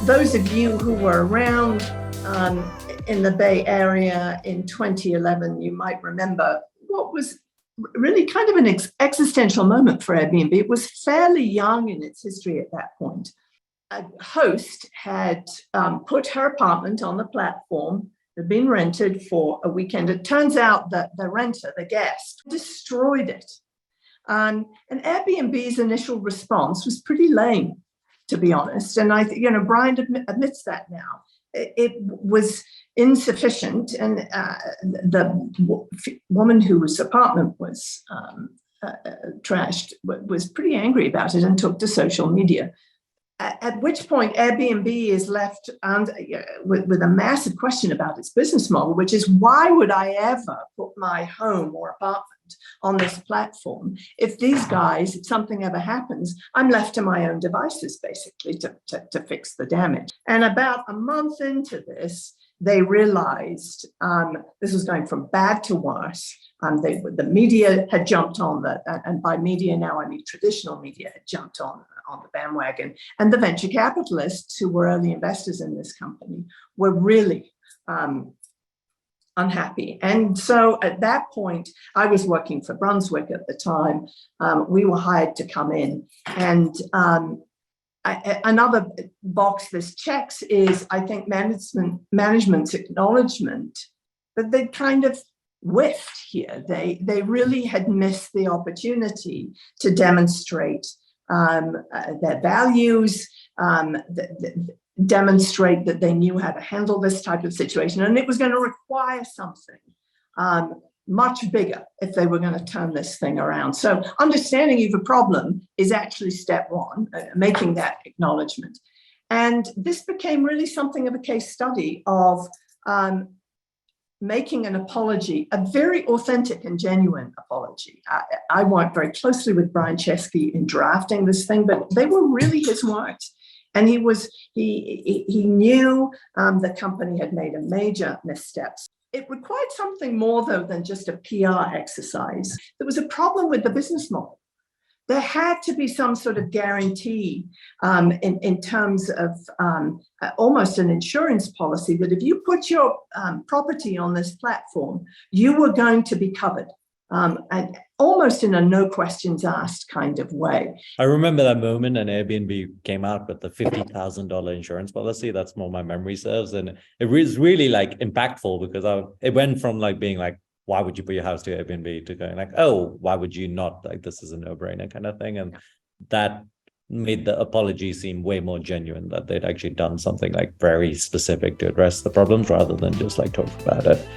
those of you who were around in the Bay Area in 2011, you might remember what was really kind of an existential moment for Airbnb. It was fairly young in its history at that point. A host had put her apartment on the platform, had been rented for a weekend. It turns out that the renter, the guest, destroyed it. And Airbnb's initial response was pretty lame, to be honest. And Brian admits that now. It was insufficient, and the woman whose apartment was trashed was pretty angry about it and took to social media. At which point Airbnb is left with a massive question about its business model, which is, why would I ever put my home or apartment on this platform if these guys, if something ever happens, I'm left to my own devices, basically, to fix the damage. And about a month into this, they realized this was going from bad to worse. The media had jumped on and by media now I mean traditional media, had jumped on the bandwagon. And the venture capitalists who were early investors in this company were really unhappy. And so at that point, I was working for Brunswick at the time. We were hired to come in. And another box this checks is, I think, management's acknowledgement that they kind of whiffed here. They really had missed the opportunity to demonstrate their values, demonstrate that they knew how to handle this type of situation. And it was going to require something much bigger if they were going to turn this thing around. So understanding you have a problem is actually step one, making that acknowledgement. And this became really something of a case study of making an apology, a very authentic and genuine apology. I worked very closely with Brian Chesky in drafting this thing, but they were really his words. And he knew the company had made a major missteps. It required something more, though, than just a PR exercise. There was a problem with the business model. There had to be some sort of guarantee in terms of almost an insurance policy that if you put your property on this platform, you were going to be covered, and almost in a no questions asked kind of way. I remember that moment, and Airbnb came out with the $50,000 insurance policy. That's more my memory serves. And it was really like impactful because it went from like being like, why would you put your house to Airbnb, to going like, oh, why would you not? Like, this is a no-brainer kind of thing. And that made the apology seem way more genuine, that they'd actually done something like very specific to address the problems rather than just like talk about it.